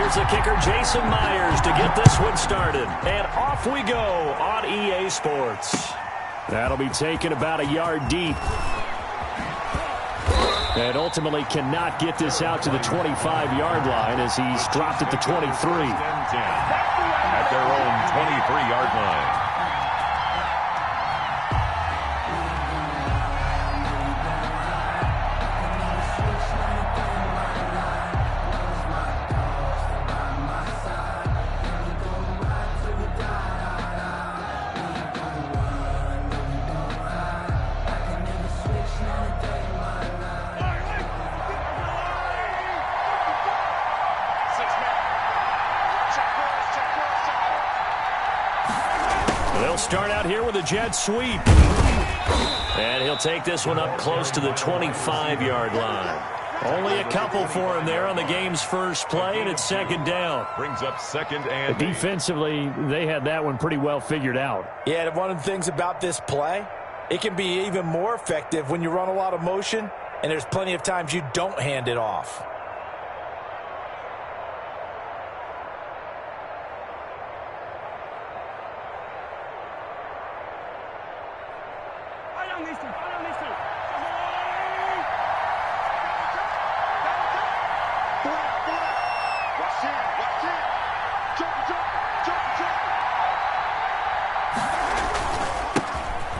Here's the kicker, Jason Myers, to get this one started. And off we go on EA Sports. That'll be taken about a yard deep. And ultimately cannot get this out to the 25-yard line as he's dropped at the 23. At their own 23-yard line. They'll start out here with a jet sweep. And he'll take this one up close to the 25-yard line. Only a couple for him there on the game's first play, and it's second down. Brings up second and defensively, they had that one pretty well figured out. Yeah, and one of the things about this play, it can be even more effective when you run a lot of motion, and there's plenty of times you don't hand it off.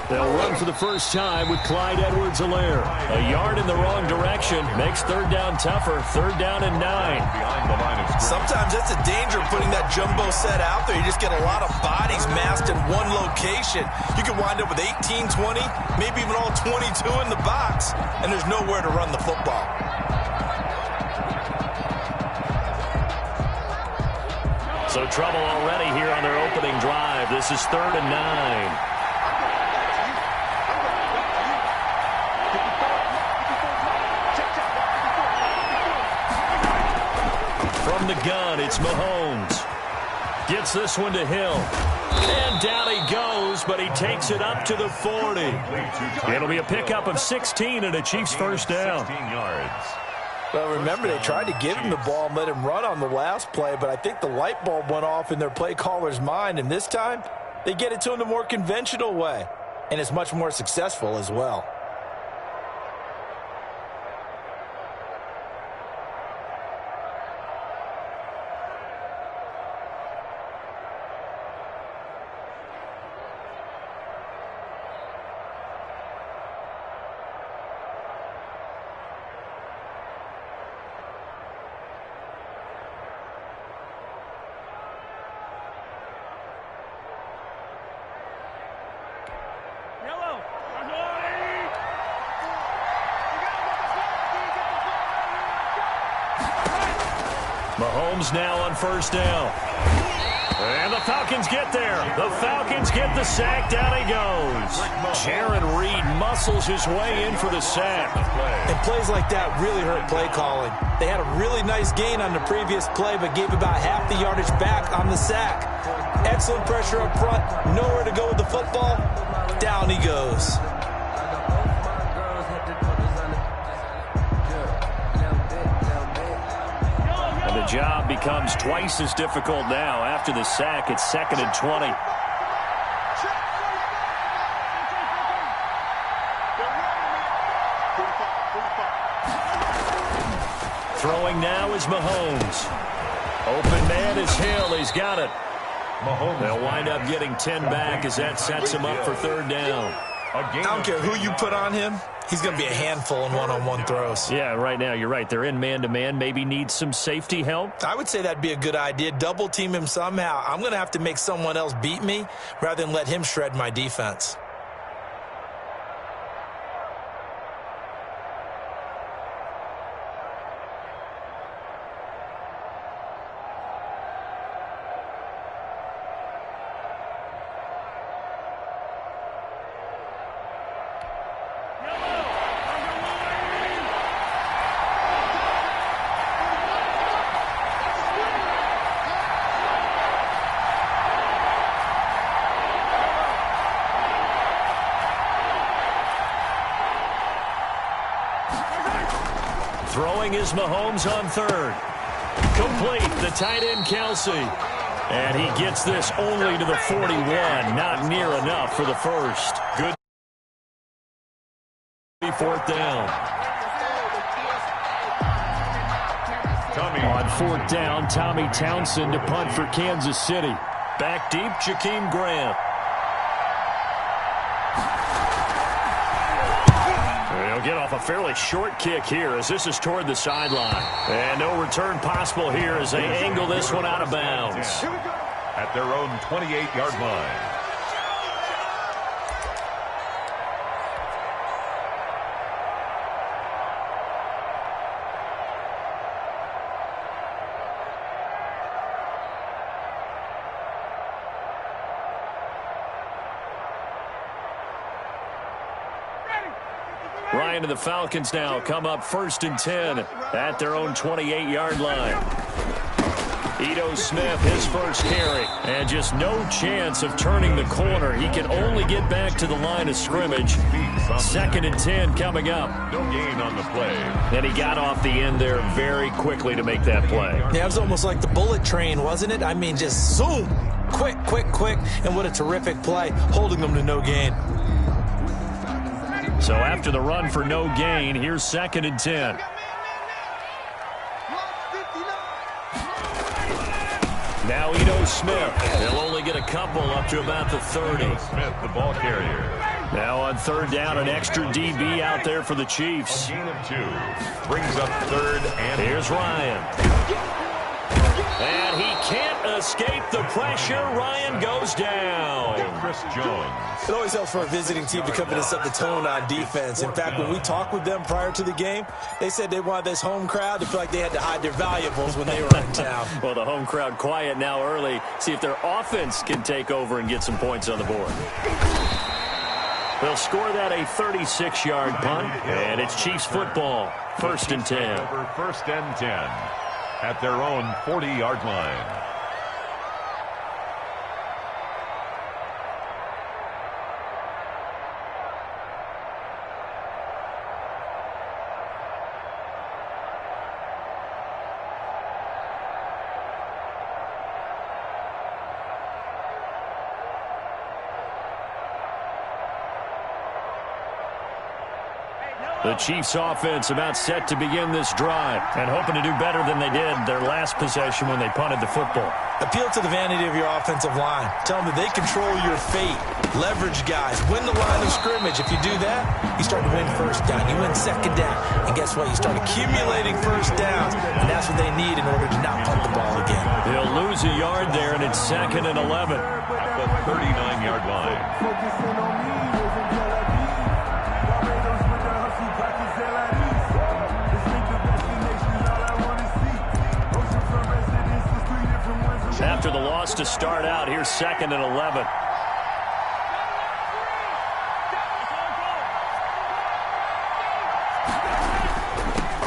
They'll run for the first time with Clyde Edwards-Helaire. A yard in the wrong direction makes third down tougher. Third down and 9. Behind the line of scrimmage. Sometimes that's a danger putting that jumbo set out there. You just get a lot of bodies massed in one location. You can wind up with 18, 20, maybe even all 22 in the box, and there's nowhere to run the football. So trouble already here on their opening drive. This is third and 9. From the gun, it's Mahomes. Gets this one to Hill. And down he goes, but he takes it up to the 40. It'll be a pickup of 16 and a Chiefs first down. 16 yards. Well, remember, they tried to give him the ball and let him run on the last play, but I think the light bulb went off in their play caller's mind, and this time they get it to him the more conventional way, and it's much more successful as well. Mahomes now on first down. And the Falcons get there. The Falcons get the sack. Down he goes. Jaron Reed muscles his way in for the sack. And plays like that really hurt play calling. They had a really nice gain on the previous play, but gave about half the yardage back on the sack. Excellent pressure up front. Nowhere to go with the football. Down he goes. And the job becomes twice as difficult now. After the sack, it's second and 20. Throwing now is Mahomes. Open man is Hill. He's got it. Mahomes. They'll wind up getting 10 back as that sets him up for third down. I don't care who you put on him. He's going to be a handful in one-on-one throws. Yeah, right now you're right. They're in man-to-man. Maybe needs some safety help. I would say that'd be a good idea. Double team him somehow. I'm going to have to make someone else beat me rather than let him shred my defense. Throwing is Mahomes on third. Complete, the tight end Kelsey. And he gets this only to the 41. Not near enough for the first. Good. Fourth down. On fourth down, Tommy Townsend to punt for Kansas City. Back deep, Jakeem Grant. He'll get off a fairly short kick here as this is toward the sideline. And no return possible here as they angle this one out of bounds. At their own 28-yard line. Ryan and the Falcons now come up 1st and 10 at their own 28-yard line. Ito Smith, his first carry, and just no chance of turning the corner. He can only get back to the line of scrimmage. 2nd and 10 coming up. No gain on the play. And he got off the end there very quickly to make that play. Yeah, it was almost like the bullet train, wasn't it? I mean, just zoom. Quick, quick, quick. And what a terrific play, holding them to no gain. So after the run for no gain, here's 2nd and 10. Now Ito Smith. They'll only get a couple up to about the 30. Smith, the ball carrier. Now on 3rd down, an extra DB out there for the Chiefs. Gain of 2. Brings up 3rd and... Here's Ryan. And he can't escape the pressure. Ryan goes down. Chris Jones. It always helps for a visiting team to come in and set the tone on defense. In fact, when we talked with them prior to the game, they said they wanted this home crowd to feel like they had to hide their valuables when they were in town. Well, the home crowd quiet now early. See if their offense can take over and get some points on the board. They'll score that a 36-yard punt, and it's Chiefs football. 1st and 10. Over 1st and 10 at their own 40-yard line. The Chiefs offense about set to begin this drive and hoping to do better than they did their last possession when they punted the football. Appeal to the vanity of your offensive line. Tell them that they control your fate. Leverage guys. Win the line of scrimmage. If you do that, you start to win 1st down. You win 2nd down. And guess what? You start accumulating 1st downs. And that's what they need in order to not punt the ball again. They'll lose a yard there, and it's 2nd and 11. At the 39-yard line. After the loss to start out, here's 2nd and 11.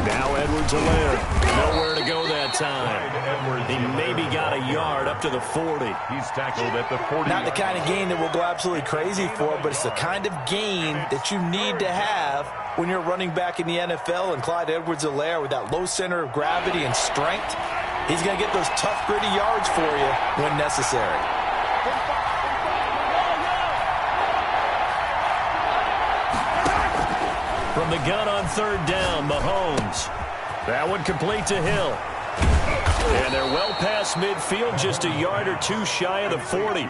Now Edwards-Helaire. Nowhere to go that time. He maybe got a yard up to the 40. He's tackled at the 40. Not the kind of gain that we'll go absolutely crazy for, but it's the kind of gain that you need to have when you're running back in the NFL. And Clyde Edwards-Helaire, with that low center of gravity and strength, he's going to get those tough, gritty yards for you when necessary. From the gun on 3rd down, Mahomes. That one complete to Hill. And they're well past midfield, just a yard or two shy of the 40.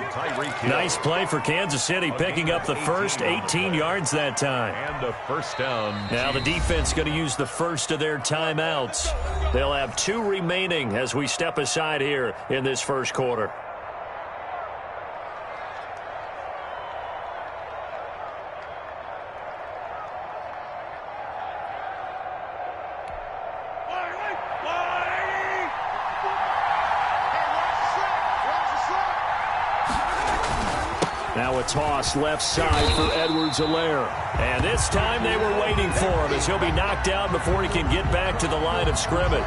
Nice play for Kansas City, picking up the first, 18 yards that time. And a 1st down. Now the defense going to use the first of their timeouts. They'll have 2 remaining as we step aside here in this 1st quarter. Now a toss left side for Edwards-Helaire. And this time they were waiting for him as he'll be knocked out before he can get back to the line of scrimmage.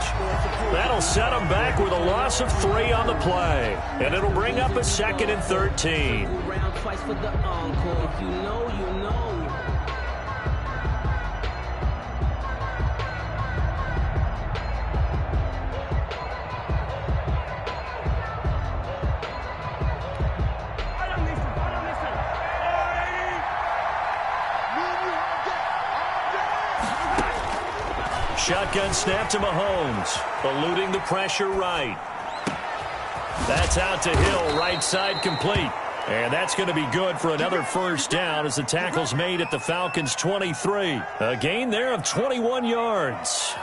That'll set him back with a loss of 3 on the play. And it'll bring up a 2nd and 13. shotgun snap to Mahomes. Eluding the pressure right. That's out to Hill, right side complete. And that's going to be good for another first down as the tackle's made at the Falcons' 23. A gain there of 21 yards.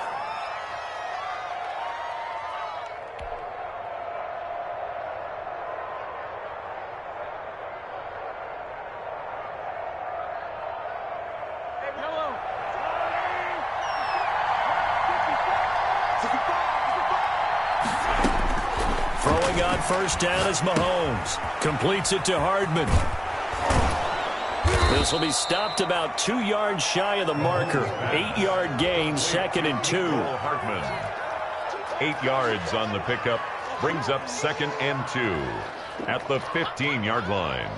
Throwing on first down is Mahomes. Completes it to Hardman. This will be stopped about 2 yards shy of the marker. 8-yard gain, 2nd and 2. Hardman. 8 yards on the pickup. Brings up 2nd and 2 at the 15-yard line.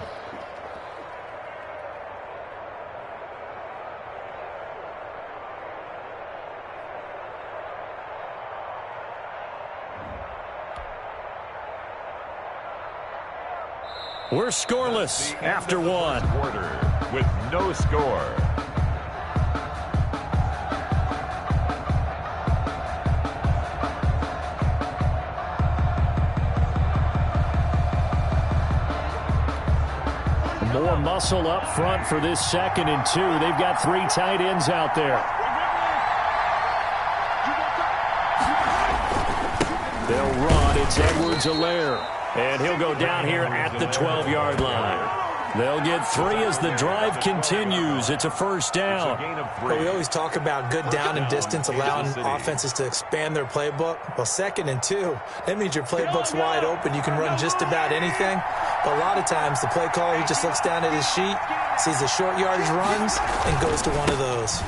We're scoreless after one. Quarter with no score. More muscle up front for this 2nd and 2. They've got 3 tight ends out there. They'll run. It's Edwards-Helaire. And he'll go down here at the 12-yard line. They'll get 3 as the drive continues. It's a first down. Well, we always talk about good down and distance, allowing offenses to expand their playbook. Well, 2nd and 2, that means your playbook's wide open. You can run just about anything. But a lot of times, the play caller, he just looks down at his sheet, sees the short yardage runs, and goes to one of those.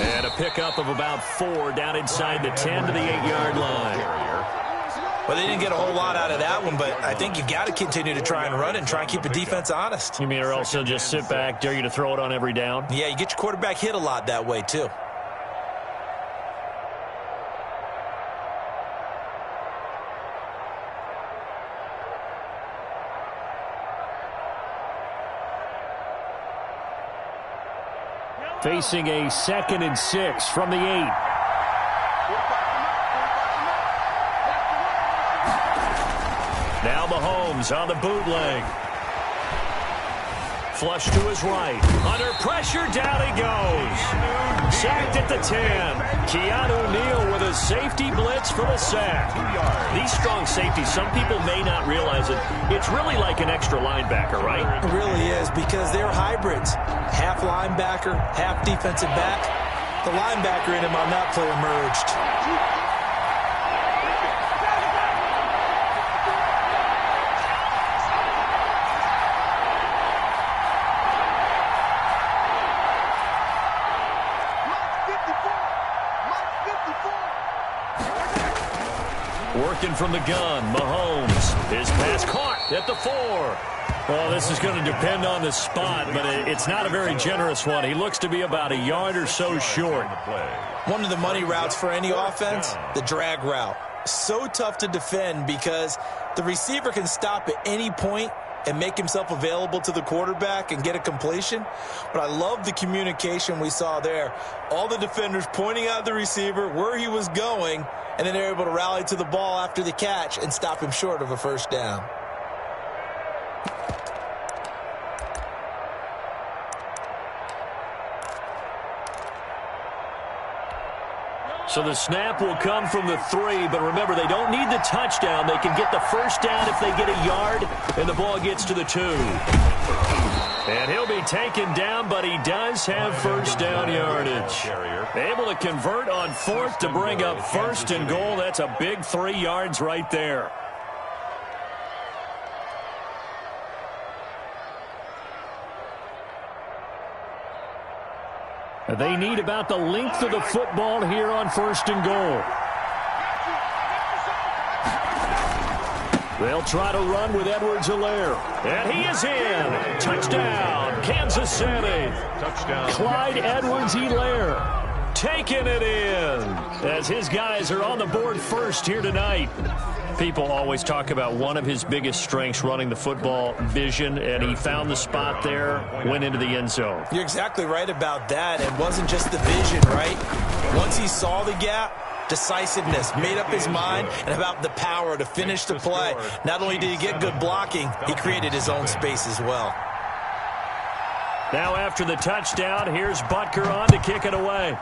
And a pickup of about 4 down inside the 10 to the 8-yard line. Well, they didn't get a whole lot out of that one, but I think you got to continue to try and run and try and keep the defense honest. You mean or else they'll just sit back, dare you to throw it on every down? Yeah, you get your quarterback hit a lot that way, too. Facing a 2nd and 6 from the 8. Now Mahomes on the bootleg. Flush to his right. Under pressure, down he goes. Sacked at the 10. Keanu Neal with a safety blitz for the sack. These strong safeties, some people may not realize it. It's really like an extra linebacker, right? It really is, because they're hybrids. Half linebacker, half defensive back. The linebacker in him on that play emerged. Working from the gun, Mahomes. His pass caught at the 4. Well, this is going to depend on the spot, but it's not a very generous one. He looks to be about a yard or so short. One of the money routes for any offense, the drag route. So tough to defend because the receiver can stop at any point and make himself available to the quarterback and get a completion. But I love the communication we saw there. All the defenders pointing out the receiver, where he was going, and then they're able to rally to the ball after the catch and stop him short of a first down. So the snap will come from the 3, but remember, they don't need the touchdown. They can get the first down if they get a yard, and the ball gets to the 2. And he'll be taken down, but he does have first down yardage. Able to convert on 4th to bring up 1st and goal. That's a big 3 yards right there. They need about the length of the football here on 1st and goal. They'll try to run with Edwards-Helaire. And he is in. Touchdown, Kansas City. Touchdown. Clyde Edwards-Helaire taking it in as his guys are on the board first here tonight. People always talk about one of his biggest strengths running the football, vision, and he found the spot there, went into the end zone. You're exactly right about that. It wasn't just the vision, right? Once he saw the gap, decisiveness, made up his mind, and about the power to finish the play. Not only did he get good blocking, he created his own space as well. Now after the touchdown, here's Butker on to kick it away.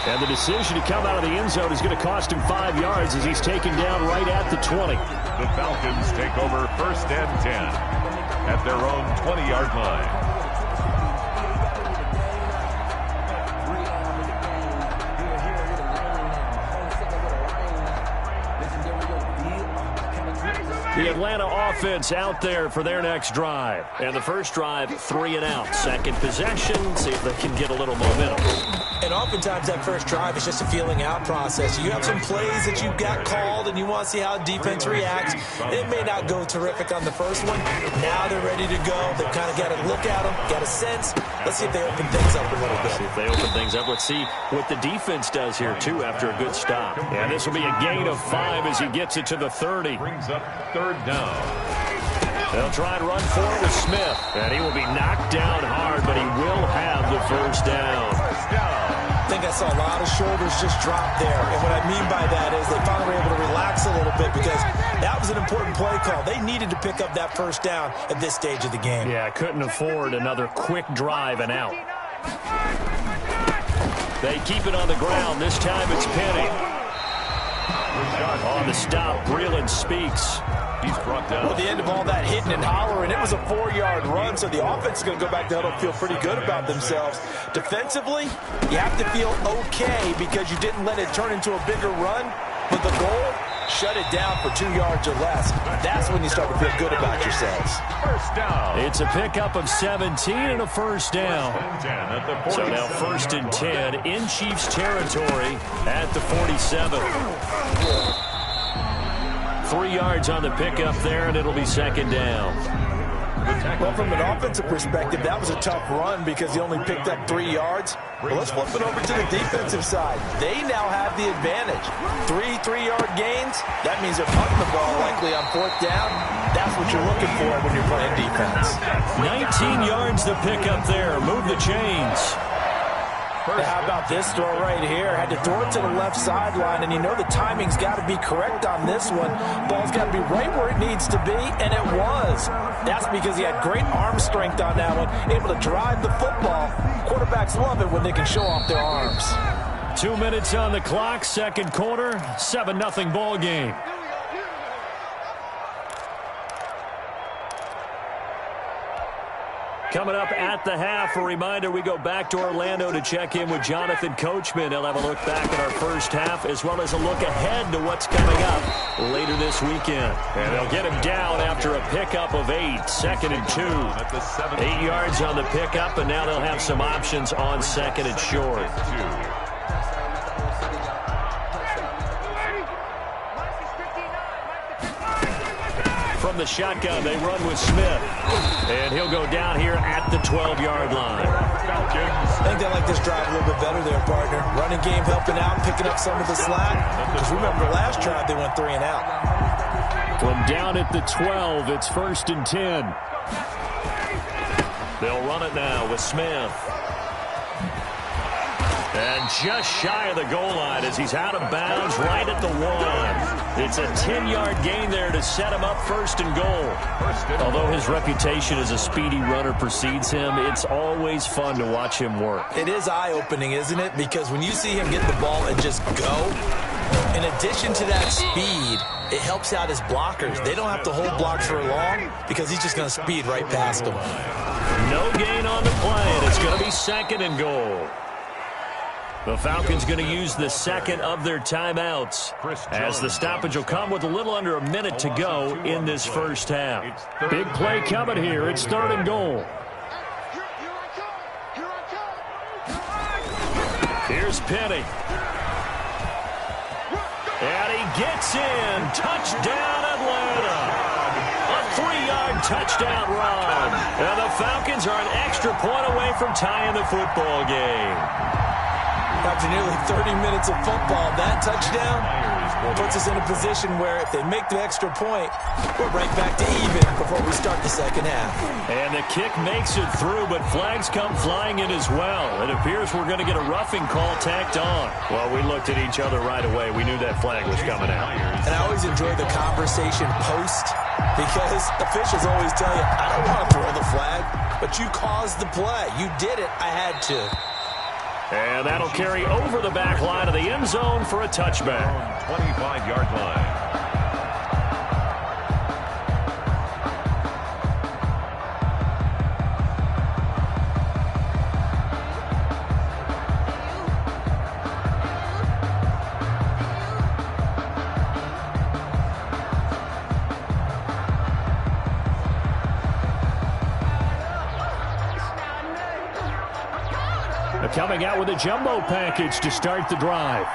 And the decision to come out of the end zone is going to cost him 5 yards as he's taken down right at the 20. The Falcons take over 1st and 10 at their own 20-yard line. The Atlanta offense out there for their next drive. And the first drive, 3 and out. Second possession, see if they can get a little momentum. And oftentimes that first drive is just a feeling out process. You have some plays that you got called and you want to see how defense reacts. It may not go terrific on the first one. Now they're ready to go. They've kind of got to look at them, got a sense. Let's see if they open things up a little bit. See if they open things up. Let's see what the defense does here, too, after a good stop. And this will be a gain of 5 as he gets it to the 30. Brings up 3rd down. They'll try and run forward with Smith. And he will be knocked down hard, but he will have the first down. I think I saw a lot of shoulders just drop there. And what I mean by that is they finally were able to relax a little bit because that was an important play call. They needed to pick up that first down at this stage of the game. Yeah, couldn't afford another quick drive and out. They keep it on the ground. This time it's Penny. On the stop, Breeland speaks. He's brought down. Well, at the end of all that hitting and hollering, it was a 4-yard run, so the offense is going to go back to huddle and feel pretty good about themselves. Defensively, you have to feel okay because you didn't let it turn into a bigger run, but the goal, shut it down for 2 yards or less. That's when you start to feel good about yourselves. First down. It's a pickup of 17 and a first down. So now 1st and 10 in Chiefs territory at the 47. 3 yards on the pickup there, and it'll be 2nd down. Well, from an offensive perspective, that was a tough run because he only picked up 3 yards. Well, let's flip it over to the defensive side. They now have the advantage. 3 3-yard gains. That means they're punting the ball likely on 4th down. That's what you're looking for when you're playing defense. 19 yards to pick up there. Move the chains. How about this throw right here? Had to throw it to the left sideline, and you know the timing's got to be correct on this one. Ball's got to be right where it needs to be, and it was. That's because he had great arm strength on that one, able to drive the football. Quarterbacks love it when they can show off their arms. 2 minutes on the clock, 2nd quarter, 7-0 ball game. Coming up at the half, a reminder, we go back to Orlando to check in with Jonathan Coachman. He'll have a look back at our first half as well as a look ahead to what's coming up later this weekend. And they'll get him down after a pickup of 8, 2nd and 2. 8 yards on the pickup, and now they'll have some options on 2nd and short. From the shotgun, they run with Smith. And he'll go down here at the 12-yard line. I think they like this drive a little bit better there, partner. Running game helping out, picking up some of the slack. Because remember, the last drive they went 3 and out. From down at the 12, it's 1st and 10. They'll run it now with Smith. And just shy of the goal line as he's out of bounds right at the 1. It's a 10-yard gain there to set him up 1st and goal. Although his reputation as a speedy runner precedes him, it's always fun to watch him work. It is eye-opening, isn't it? Because when you see him get the ball and just go, in addition to that speed, it helps out his blockers. They don't have to hold blocks for long because he's just going to speed right past them. No gain on the play, and it's going to be 2nd and goal. The Falcons going to use the second of their timeouts as the stoppage will come with a little under a minute to go in this first half. Big play coming here. It's 3rd and goal. Here's Penny. And he gets in. Touchdown, Atlanta. A 3-yard touchdown run. And the Falcons are an extra point away from tying the football game. After nearly 30 minutes of football, that touchdown puts us in a position where if they make the extra point, we're right back to even before we start the second half. And the kick makes it through, but flags come flying in as well. It appears we're going to get a roughing call tacked on. Well, we looked at each other right away. We knew that flag was coming out. And I always enjoy the conversation post because officials always tell you, I don't want to throw the flag, but you caused the play. You did it. I had to. And that'll carry over the back line of the end zone for a touchback. 25-yard line. Coming out with a jumbo package to start the drive.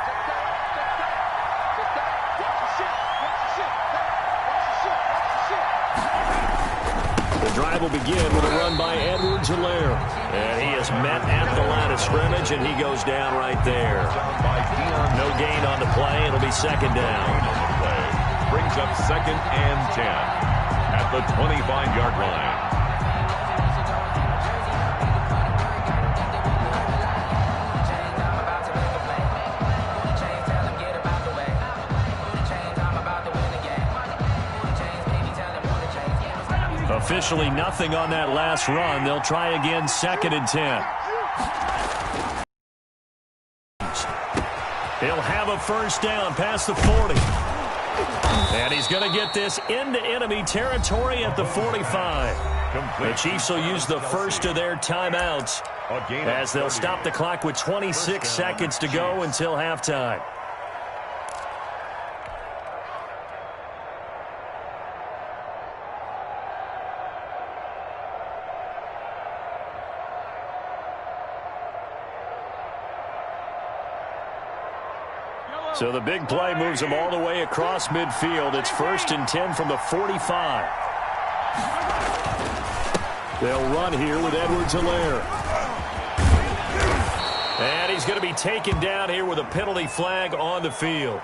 The drive will begin with a run by Edwards-Helaire. And he is met at the line of scrimmage, and he goes down right there. No gain on the play. It'll be second down. Brings up 2nd and 10 at the 25-yard line. Officially nothing on that last run. They'll try again, 2nd and 10. He'll have a first down past the 40. And he's going to get this into enemy territory at the 45. The Chiefs will use the first of their timeouts as they'll stop the clock with 26 seconds to go until halftime. So the big play moves them all the way across midfield. It's 1st and 10 from the 45. They'll run here with Edwards-Helaire. And he's going to be taken down here with a penalty flag on the field.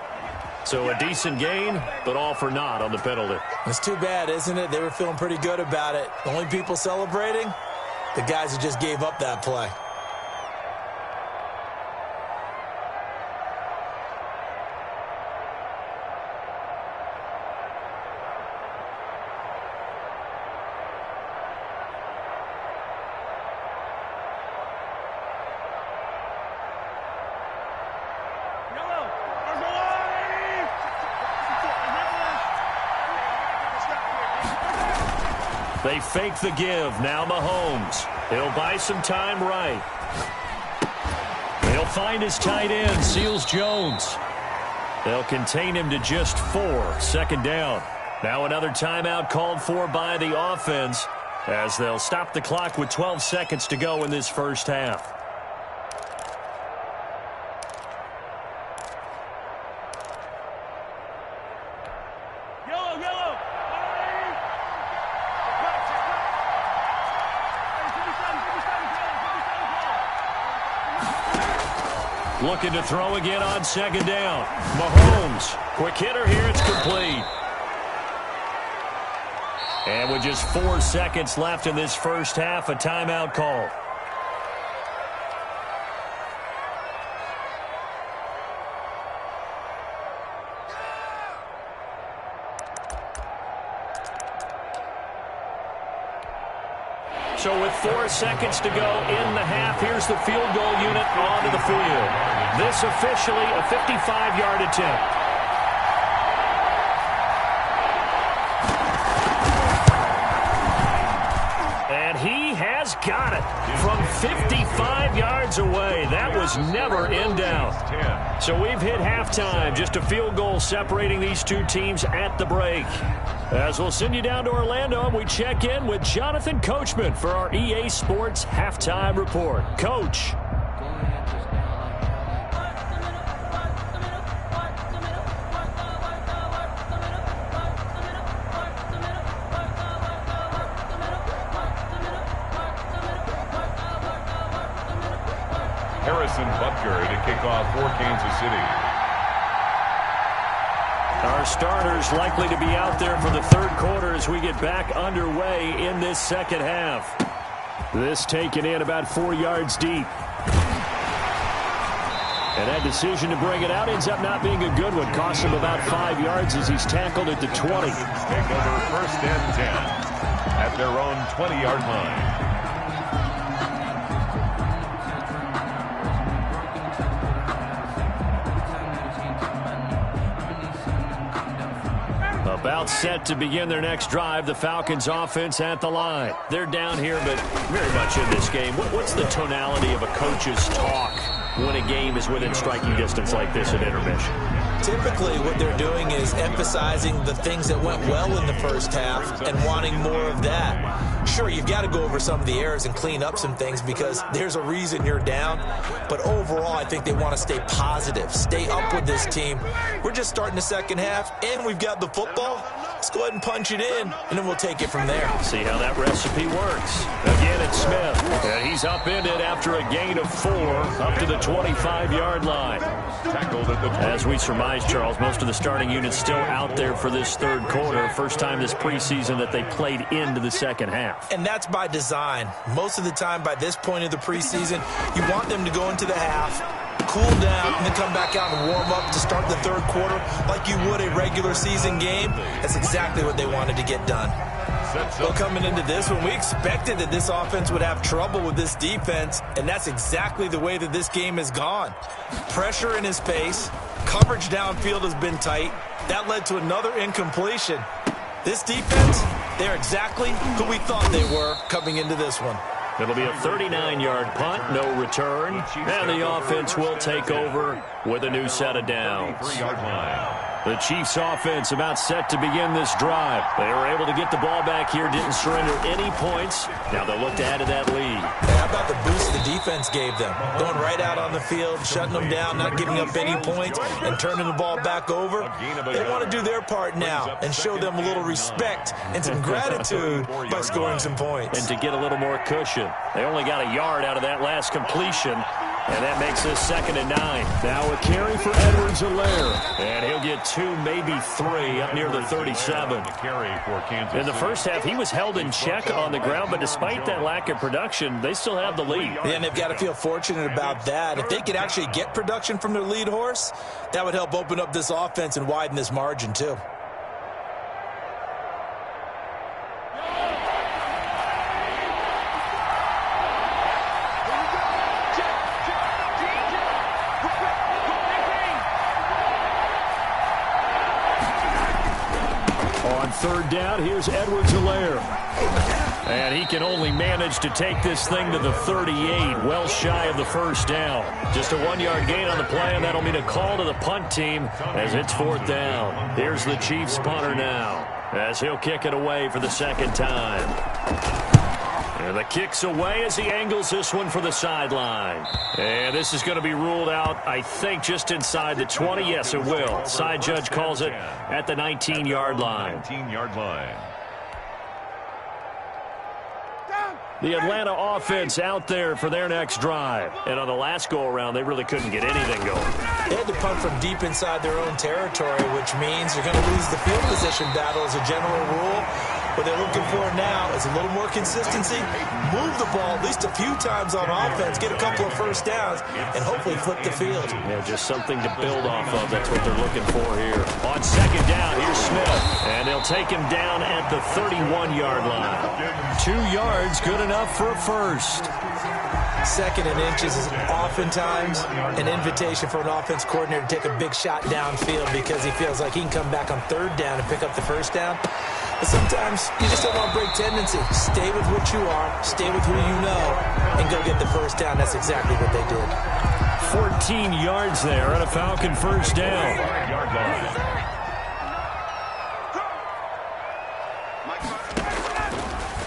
So a decent gain, but all for naught on the penalty. It's too bad, isn't it? They were feeling pretty good about it. The only people celebrating, the guys who just gave up that play. They fake the give. Now Mahomes. He'll buy some time right. He'll find his tight end, Seals Jones. They'll contain him to just 4. 2nd down. Now another timeout called for by the offense as they'll stop the clock with 12 seconds to go in this first half. Looking to throw again on 2nd down. Mahomes, quick hitter here, it's complete. And with just 4 seconds left in this first half, a timeout call. So with 4 seconds to go in the half, here's the field goal unit onto the field. This officially a 55-yard attempt. And he has got it from 55 yards away. That was never in doubt. So we've hit halftime. Just a field goal separating these two teams at the break. As we'll send you down to Orlando, and we check in with Jonathan Coachman for our EA Sports Halftime Report. Coach. Harrison Butker to kick off for Kansas City. Our starters likely to be out there for the third quarter as we get back underway in this second half. This taken in about 4 yards deep. And that decision to bring it out ends up not being a good one. Costs him about 5 yards as he's tackled at the 20. Take over first and 10 at their own 20-yard line. About set to begin their next drive. The Falcons offense at the line. They're down here, but very much in this game. What's the tonality of a coach's talk when a game is within striking distance like this at intermission? Typically, what they're doing is emphasizing the things that went well in the first half and wanting more of that. Sure, you've got to go over some of the errors and clean up some things because there's a reason you're down. But overall, I think they want to stay positive, stay up with this team. We're just starting the second half, and we've got the football. Let's go ahead and punch it in, and then we'll take it from there. See how that recipe works. Again, it's Smith. And he's upended after a gain of 4 up to the 25-yard line. Tackled at the 20. As we surmise, Charles, most of the starting units still out there for this third quarter. First time this preseason that they played into the second half. And that's by design. Most of the time by this point of the preseason, you want them to go into the half, cool down, and then come back out and warm up to start the third quarter like you would a regular season game. That's exactly what they wanted to get done. Well, coming into this one, we expected that this offense would have trouble with this defense, and that's exactly the way that this game has gone. Pressure in his face, coverage downfield has been tight. That led to another incompletion. This defense, they're exactly who we thought they were coming into this one. It'll be a 39-yard punt, no return, and the offense will take over with a new set of downs. 3-yard line. The Chiefs offense about set to begin this drive. They were able to get the ball back here, didn't surrender any points. Now they'll look to add to that lead. How about the boost the defense gave them? Going right out on the field, shutting them down, not giving up any points, and turning the ball back over. They want to do their part now and show them a little respect and some gratitude by scoring some points. And to get a little more cushion. They only got a yard out of that last completion. And that makes this 2nd and 9. Now a carry for Edwards-Helaire. And he'll get 2, maybe 3 up near the 37. In the first half, he was held in check on the ground, but despite that lack of production, they still have the lead. And they've got to feel fortunate about that. If they could actually get production from their lead horse, that would help open up this offense and widen this margin too. Third down, here's Edwards-Helaire. And he can only manage to take this thing to the 38, well shy of the first down. Just a 1-yard gain on the play, and that'll mean a call to the punt team as it's 4th down. Here's the Chiefs punter now as he'll kick it away for the second time. And the kick's away as he angles this one for the sideline. And this is going to be ruled out, I think, just inside the 20. Yes, it will. Side judge calls it at the 19-yard line. 19-yard line. The Atlanta offense out there for their next drive. And on the last go-around, they really couldn't get anything going. They had to punt from deep inside their own territory, which means they're going to lose the field position battle as a general rule. What they're looking for now is a little more consistency, move the ball at least a few times on offense, get a couple of first downs, and hopefully flip the field. Yeah, just something to build off of. That's what they're looking for here. On second down, here's Smith. And they'll take him down at the 31-yard line. 2 yards, good enough for a first. 2nd and inches is oftentimes an invitation for an offense coordinator to take a big shot downfield because he feels like he can come back on 3rd down and pick up the first down. But sometimes you just don't want to break tendency. Stay with what you are, stay with who you know, and go get the first down. That's exactly what they did. 14 yards there on a Falcon first down.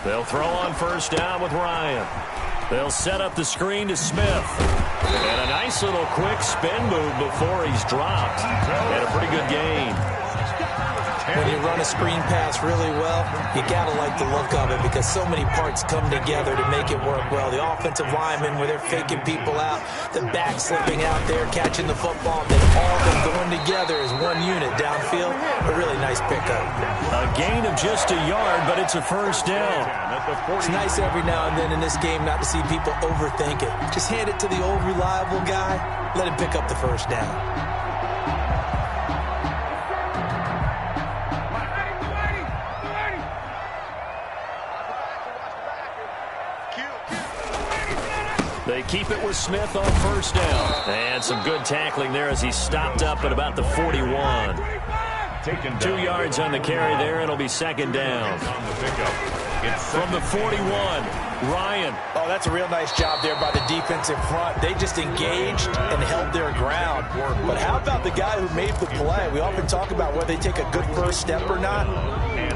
They'll throw on first down with Ryan. They'll set up the screen to Smith. And a nice little quick spin move before he's dropped. And a pretty good gain. When you run a screen pass really well, you got to like the look of it because so many parts come together to make it work well. The offensive linemen, where they're faking people out, the back slipping out there, catching the football, they've all been going together as one unit downfield. A really nice pickup. A gain of just a yard, but it's a first down. It's nice every now and then in this game not to see people overthink it. Just hand it to the old reliable guy, let him pick up the first down. They keep it with Smith on first down. And some good tackling there as he stopped up at about the 41. 2 yards on the carry there. It'll be second down. On the pickup. It's from the 41, Ryan. Oh, that's a real nice job there by the defensive front. They just engaged and held their ground. But how about the guy who made the play? We often talk about whether they take a good first step or not.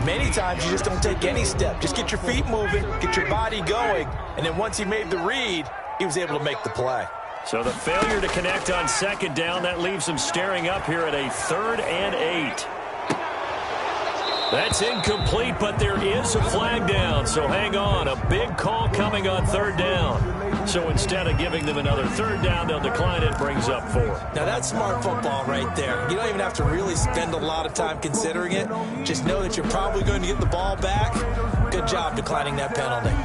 Many times you just don't take any step. Just get your feet moving, get your body going, and then once he made the read, he was able to make the play. So the failure to connect on second down, that leaves him staring up here at a 3rd and 8. That's incomplete, but there is a flag down, so hang on. A big call coming on 3rd down. So instead of giving them another 3rd down, they'll decline it, brings up 4. Now that's smart football right there. You don't even have to really spend a lot of time considering it. Just know that you're probably going to get the ball back. Good job declining that penalty.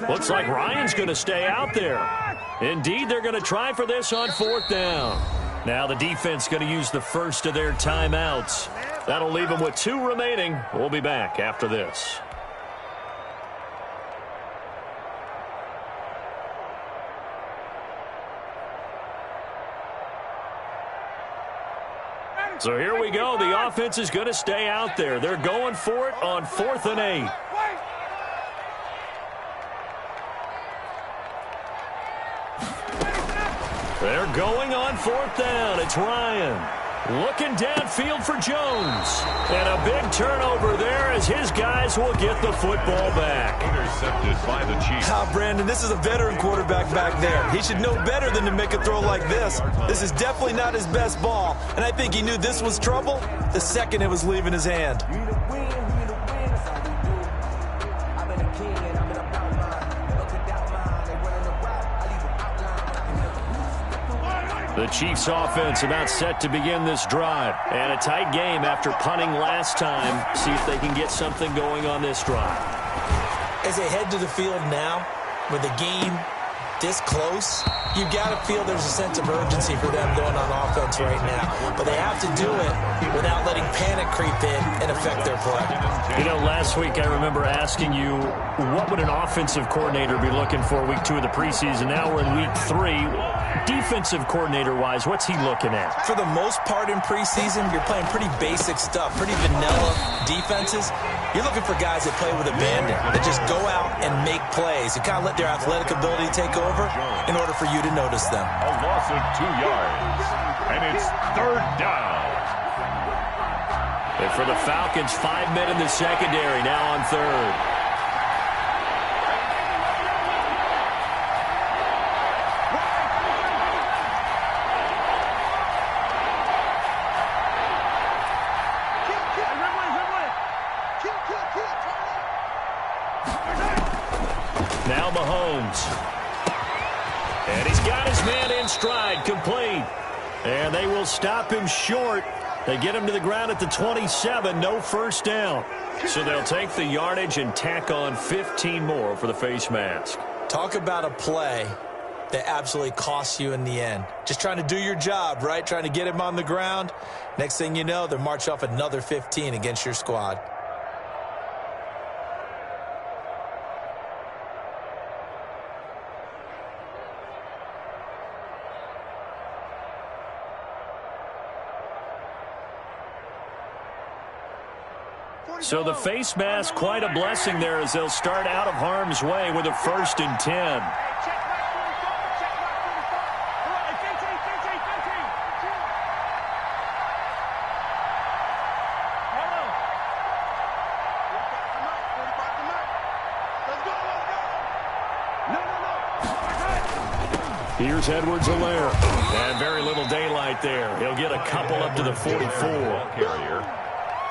Looks like Ryan's going to stay out there. Indeed, they're going to try for this on 4th down. Now the defense going to use the first of their timeouts. That'll leave them with 2 remaining. We'll be back after this. So here we go. The offense is going to stay out there. They're going for it on 4th and 8. They're going on 4th down. It's Ryan. Looking downfield for Jones. And a big turnover there as his guys will get the football back. Intercepted by the Chiefs. Brandon, this is a veteran quarterback back there. He should know better than to make a throw like this. This is definitely not his best ball. And I think he knew this was trouble the second it was leaving his hand. The Chiefs offense about set to begin this drive. And a tight game after punting last time. See if they can get something going on this drive. As they head to the field now, with the game this close, you got to feel there's a sense of urgency for them going on offense right now. But they have to do it without letting panic creep in and affect their play. You know, last week I remember asking you, what would an offensive coordinator be looking for week 2 of the preseason? Now we're in week 3. Defensive coordinator-wise, what's he looking at? For the most part in preseason, you're playing pretty basic stuff, pretty vanilla defenses. You're looking for guys that play with abandon, that just go out and make plays and kind of let their athletic ability take over in order for you to notice them. A loss of 2 yards, and it's 3rd down. And for the Falcons, 5 men in the secondary, now on 3rd. Now Mahomes. And he's got his man in stride, complete. And they will stop him short. They get him to the ground at the 27, no first down. So they'll take the yardage and tack on 15 more for the face mask. Talk about a play that absolutely costs you in the end. Just trying to do your job, right? Trying to get him on the ground. Next thing you know, they'll march off another 15 against your squad. So the face mask, quite a blessing there as they'll start out of harm's way with a 1st and 10. Here's Edwards-Helaire. And very little daylight there. He'll get a couple up to the 44.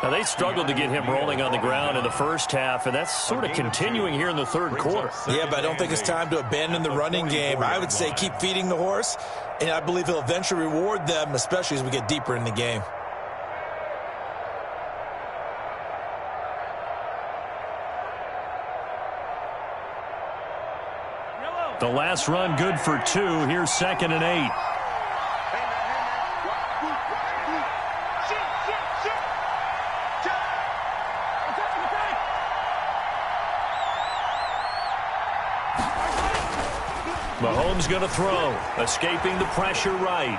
Now, they struggled to get him rolling on the ground in the first half, and that's sort of continuing here in the third quarter. Yeah, but I don't think it's time to abandon the running game. I would say keep feeding the horse, and I believe he'll eventually reward them, especially as we get deeper in the game. The last run good for 2. Here's 2nd and 8. Mahomes going to throw. Escaping the pressure right.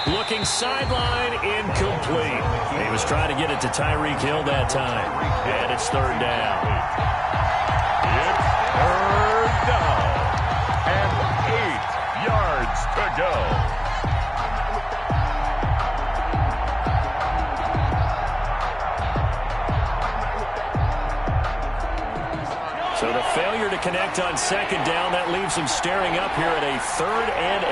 Looking sideline, incomplete. He was trying to get it to Tyreek Hill that time. And it's 3rd down. It's 3rd down. And 8 yards to go. So the failure to connect on 2nd down, that leaves him staring up here at a 3rd and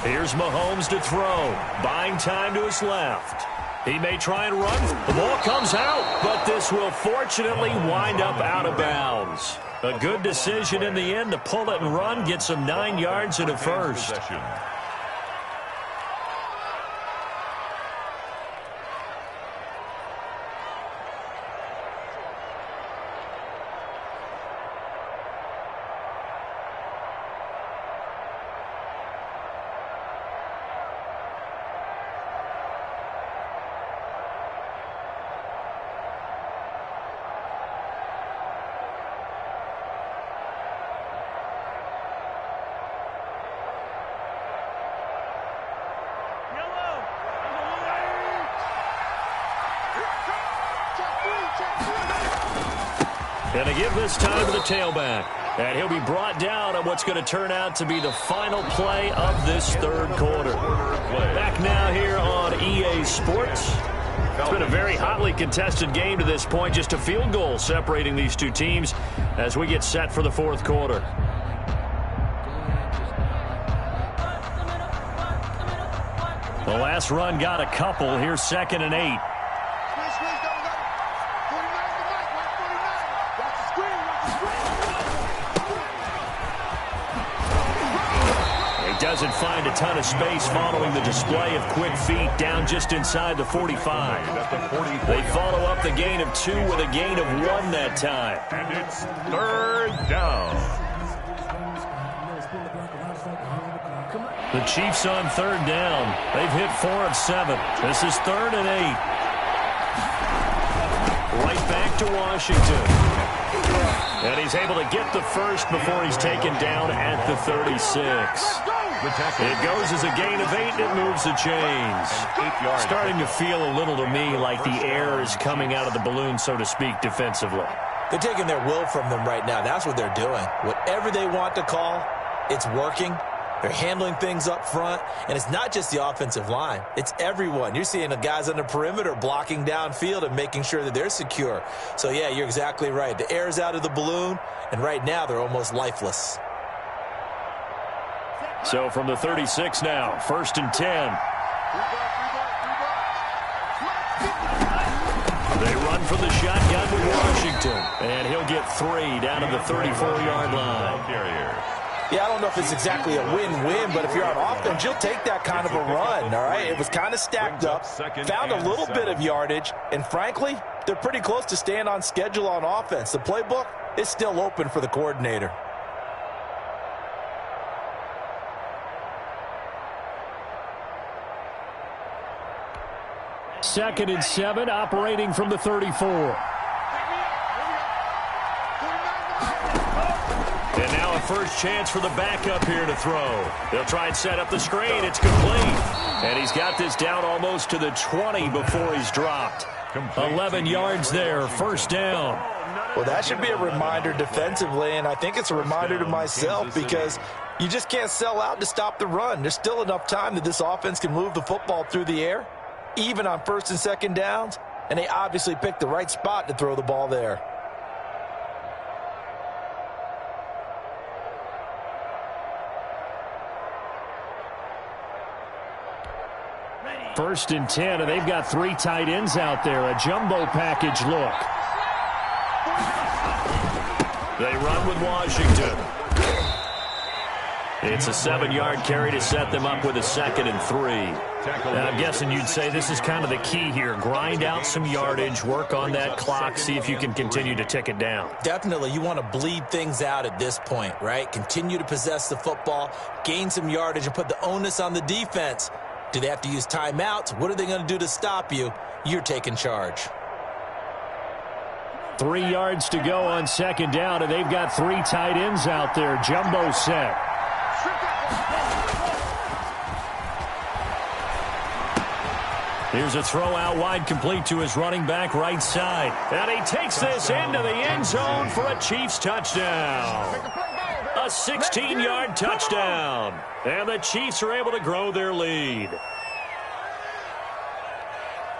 8. Here's Mahomes to throw. Buying time to his left. He may try and run. The ball comes out, but this will fortunately wind up out of bounds. A good decision in the end to pull it and run, get some 9 yards in a first. And they give this time to the tailback. And he'll be brought down on what's going to turn out to be the final play of this 3rd quarter. Back now here on EA Sports. It's been a very hotly contested game to this point. Just a field goal separating these two teams as we get set for the 4th quarter. The last run got a couple. Here's 2nd and 8. Doesn't find a ton of space following the display of quick feet down just inside the 45. They follow up the gain of 2 with a gain of 1 that time. And it's 3rd down. The Chiefs on 3rd down. They've hit 4 of 7. This is 3rd and 8. Right back to Washington. And he's able to get the first before he's taken down at the 36. It goes as a gain of 8, and it moves the chains. Starting to feel a little to me like the air is coming out of the balloon, so to speak, defensively. They're taking their will from them right now. That's what they're doing. Whatever they want to call, it's working. They're handling things up front, and it's not just the offensive line. It's everyone. You're seeing the guys on the perimeter blocking downfield and making sure that they're secure. So, yeah, you're exactly right. The air's out of the balloon, and right now they're almost lifeless. So from the 36 now, 1st and 10. They run from the shotgun with Washington, and he'll get 3 down to the 34-yard line. Yeah, I don't know if it's exactly a win-win, but if you're on offense, you'll take that kind of a run, all right? It was kind of stacked up, found a little bit of yardage, and frankly, they're pretty close to staying on schedule on offense. The playbook is still open for the coordinator. 2nd and 7, operating from the 34. And now a first chance for the backup here to throw. They'll try and set up the screen. It's complete. And he's got this down almost to the 20 before he's dropped. 11 yards there, 1st down. Well, that should be a reminder defensively, and I think it's a reminder to myself because You just can't sell out to stop the run. There's still enough time that this offense can move the football through the air, even on first and second downs, and they obviously picked the right spot to throw the ball there. First and 10, and they've got 3 tight ends out there. A jumbo package look. They run with Washington. It's a 7-yard carry to set them up with a 2nd and 3. And I'm guessing you'd say this is kind of the key here. Grind out some yardage, work on that clock, see if you can continue to tick it down. Definitely, you want to bleed things out at this point, right? Continue to possess the football, gain some yardage, and put the onus on the defense. Do they have to use timeouts? What are they going to do to stop you? You're taking charge. 3 yards to go on 2nd down, and they've got 3 tight ends out there. Jumbo set. Here's a throw out wide, complete to his running back right side. And he takes this into the end zone for a Chiefs touchdown. A 16-yard touchdown. And the Chiefs are able to grow their lead.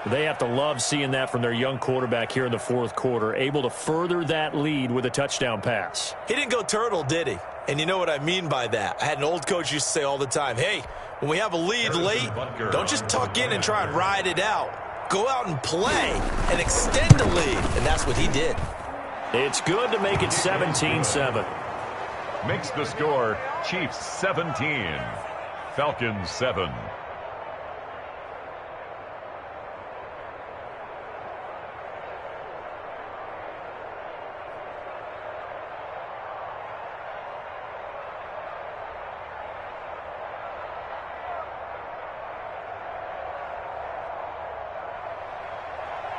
They have to love seeing that from their young quarterback here in the 4th quarter, able to further that lead with a touchdown pass. He didn't go turtle, did he? And you know what I mean by that. I had an old coach used to say all the time, hey, when we have a lead late, don't just tuck in and try and ride it out. Go out and play and extend the lead. And that's what he did. It's good to make it 17-7. Makes the score Chiefs 17, Falcons 7.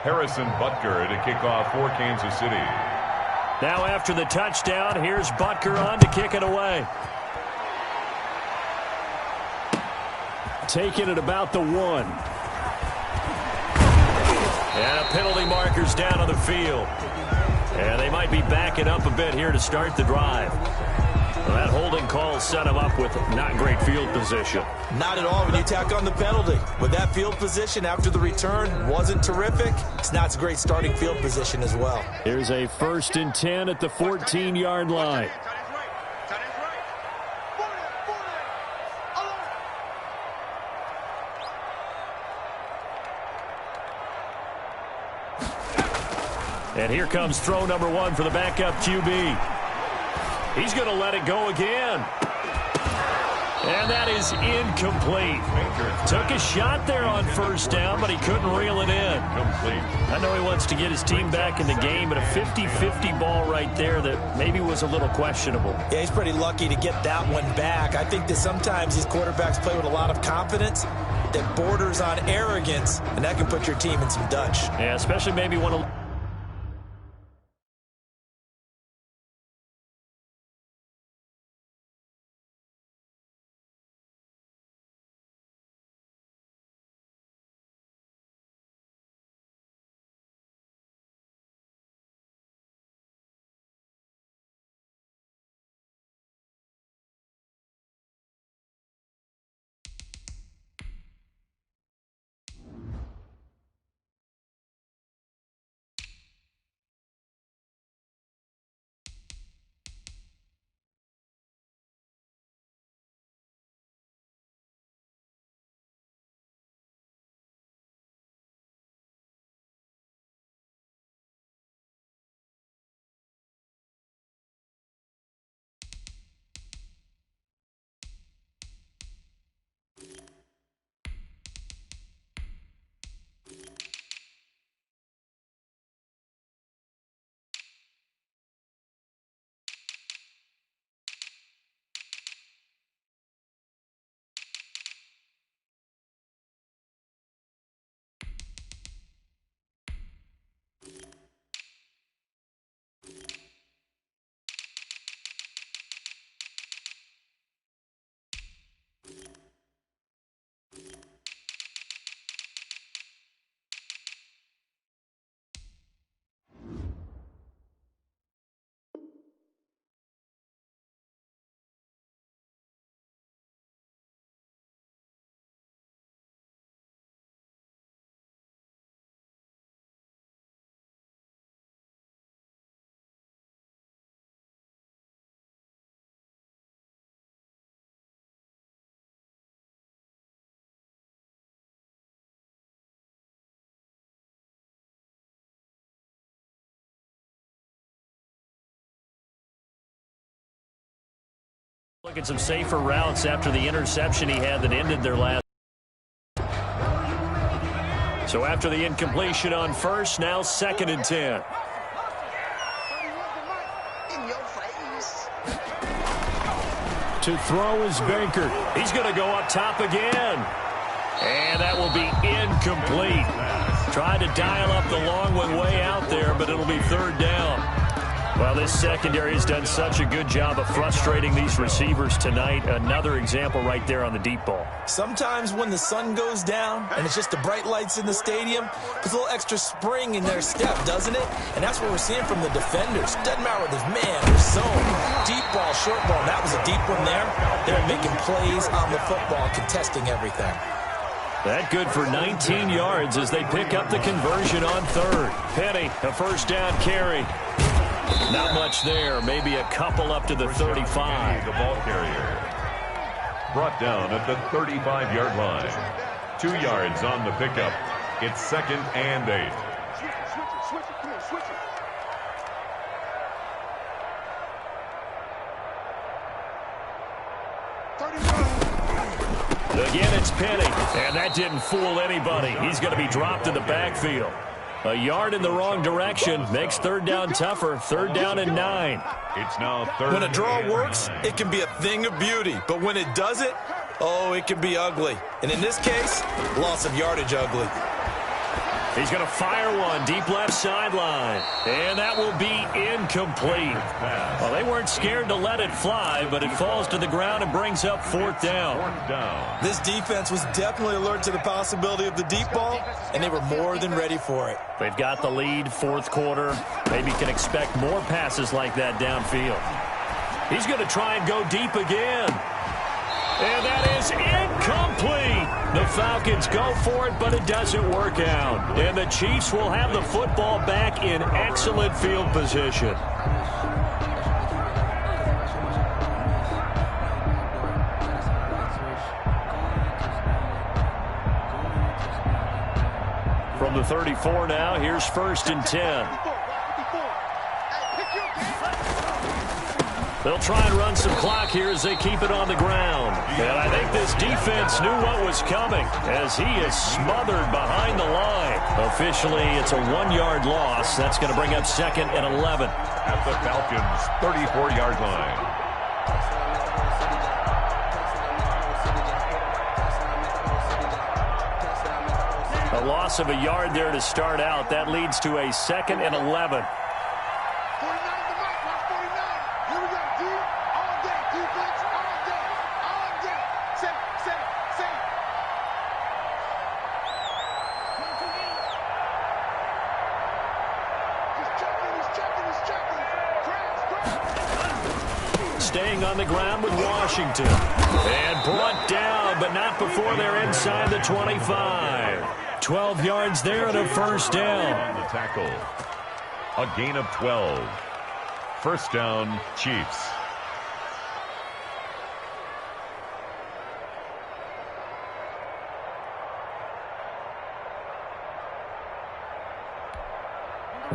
Harrison Butker to kick off for Kansas City. Now after the touchdown, here's Butker on to kick it away. Taking it about the 1. And a penalty marker's down on the field. And they might be backing up a bit here to start the drive. Well, that holding call set him up with not great field position. Not at all when you tack on the penalty. With that field position after the return wasn't terrific, it's not a great starting field position as well. Here's a 1st and 10 at the 14-yard line. And here comes throw number 1 for the backup QB. He's going to let it go again. And that is incomplete. Took a shot there on 1st down, but he couldn't reel it in. I know he wants to get his team back in the game, but a 50-50 ball right there that maybe was a little questionable. Yeah, he's pretty lucky to get that one back. I think that sometimes these quarterbacks play with a lot of confidence that borders on arrogance, and that can put your team in some Dutch. Yeah, especially maybe one Look at some safer routes after the interception he had that ended their last. So after the incompletion on first, now 2nd and 10. To throw is Baker. He's going to go up top again. And that will be incomplete. Tried to dial up the long one way out there, but it'll be 3rd down. Well, this secondary has done such a good job of frustrating these receivers tonight. Another example right there on the deep ball. Sometimes when the sun goes down and it's just the bright lights in the stadium, puts a little extra spring in their step, doesn't it? And that's what we're seeing from the defenders. Doesn't matter whether there's man or zone, deep ball, short ball. That was a deep one there. They're making plays on the football, contesting everything. That good for 19 yards as they pick up the conversion on 3rd. Penny, a 1st down carry. Not much there. Maybe a couple up to the 35. The ball carrier brought down at the 35-yard line. 2 yards on the pickup. It's 2nd and 8. Again, it's Penny, and that didn't fool anybody. He's going to be dropped in the backfield. A yard in the wrong direction makes 3rd down tougher. 3rd down and 9. It's now 3rd. When a draw works, it can be a thing of beauty. But when it doesn't, oh, it can be ugly. And in this case, loss of yardage ugly. He's going to fire one deep left sideline. And that will be incomplete. Well, they weren't scared to let it fly, but it falls to the ground and brings up 4th down. This defense was definitely alert to the possibility of the deep ball, and they were more than ready for it. They've got the lead, 4th quarter. Maybe can expect more passes like that downfield. He's going to try and go deep again. And that is incomplete. The Falcons go for it, but it doesn't work out. And the Chiefs will have the football back in excellent field position. From the 34 now, here's 1st and 10. They'll try and run some clock here as they keep it on the ground. And I think this defense knew what was coming as he is smothered behind the line. Officially, it's a 1-yard loss. That's going to bring up 2nd and 11. At the Falcons' 34-yard line. A loss of a yard there to start out. That leads to a 2nd and 11. Staying on the ground with Washington. And brought down, but not before they're inside the 25. 12 yards there and a 1st down. On the tackle. A gain of 12. 1st down, Chiefs.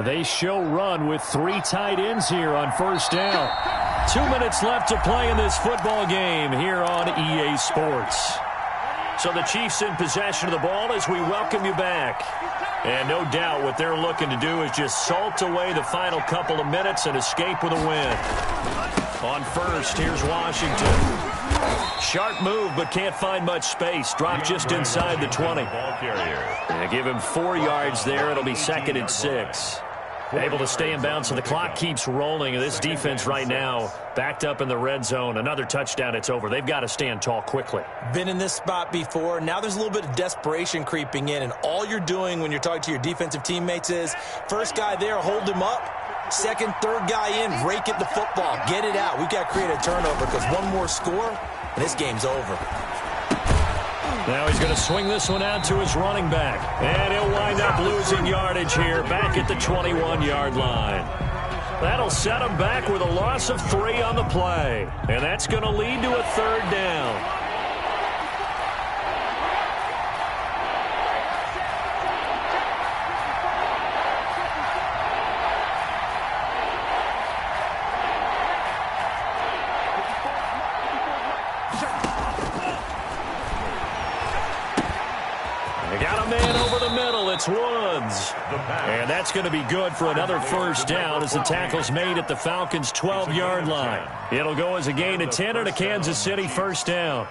They show run with 3 tight ends here on 1st down. 2 minutes left to play in this football game here on EA Sports. So the Chiefs in possession of the ball as we welcome you back. And no doubt what they're looking to do is just salt away the final couple of minutes and escape with a win. On 1st, here's Washington. Sharp move, but can't find much space. Dropped just inside the 20. And give him 4 yards there. It'll be 2nd and 6. Able to stay in bounds, so the clock keeps rolling. This defense right now backed up in the red zone. Another touchdown, it's over. They've got to stand tall quickly. Been in this spot before. Now there's a little bit of desperation creeping in, and all you're doing when you're talking to your defensive teammates is, first guy there, hold him up. 2nd, 3rd guy in, rake at the football. Get it out. We've got to create a turnover because one more score, and this game's over. Now he's going to swing this one out to his running back. And he'll wind up losing yardage here back at the 21-yard line. That'll set him back with a loss of 3 on the play. And that's going to lead to a 3rd down. It's Woods. And that's going to be good for another first down as the tackle's made at the Falcons' 12-yard line. It'll go as a gain of 10 and a Kansas City first down.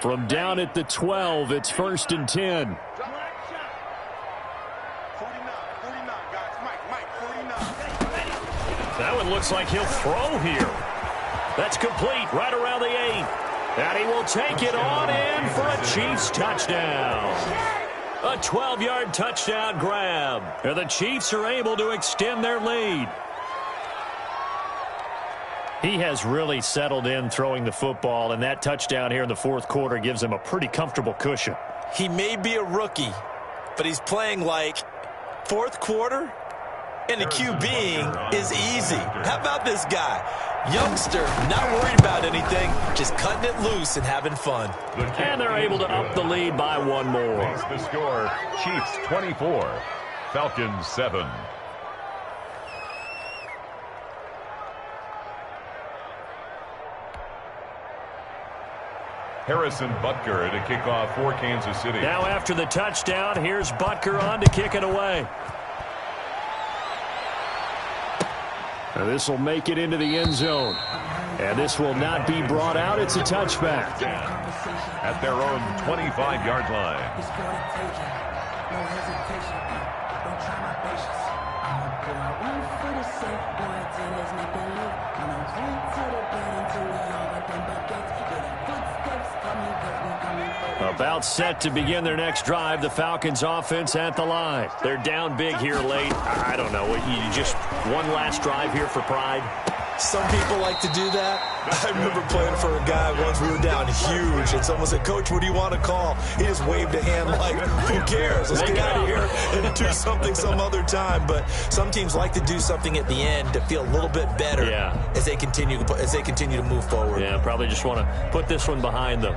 From down at the 12, it's 1st and 10. That one looks like he'll throw here. That's complete right around the 8. And he will take it on in for a Chiefs touchdown. A 12-yard touchdown grab. And the Chiefs are able to extend their lead. He has really settled in throwing the football, and that touchdown here in the fourth quarter gives him a pretty comfortable cushion. He may be a rookie, but he's playing like fourth quarter, and the QBing is easy. How about this guy? Youngster, not worried about anything, just cutting it loose and having fun. And they're able to up the lead by one more. The score, Chiefs 24, Falcons 7. Harrison Butker to kick off for Kansas City. Now after the touchdown, here's Butker on to kick it away. This will make it into the end zone. And this will not be brought out. It's a touchback. At their own 25-yard line. About set to begin their next drive, the Falcons offense at the line. They're down big here late. I don't know. You just one last drive here for pride? Some people like to do that. I remember playing for a guy once. We were down huge, and someone said, "Coach, what do you want to call?" He just waved a hand like, who cares? Let's get out of here and do something some other time. But some teams like to do something at the end to feel a little bit better as they continue to move forward. Yeah, probably just want to put this one behind them.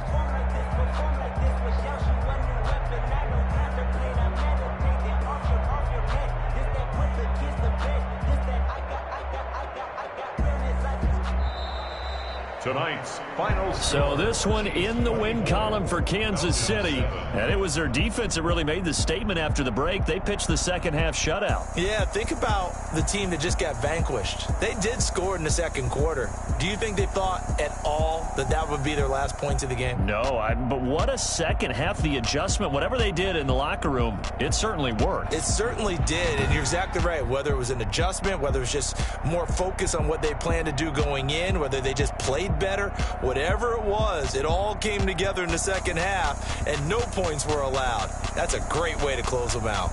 Tonight's final score. So this one in the win column for Kansas City. And it was their defense that really made the statement after the break. They pitched the second half shutout. Yeah, think about the team that just got vanquished. They did score in the second quarter. Do you think they thought at all that that would be their last points of the game? No, but what a second half. The adjustment, whatever they did in the locker room, it certainly worked. It certainly did, and you're exactly right. Whether it was an adjustment, whether it was just more focus on what they planned to do going in, whether they just played better, whatever it was, it all came together in the second half, and no points were allowed. That's a great way to close them out.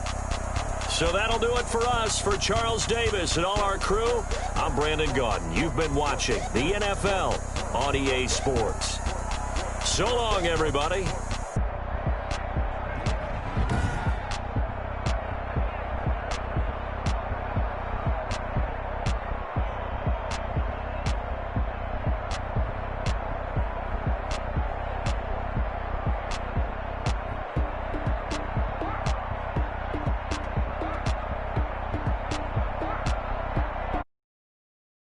So that'll do it for us. For Charles Davis and all our crew, I'm Brandon Gaudin. You've been watching the NFL on EA Sports. So long, everybody.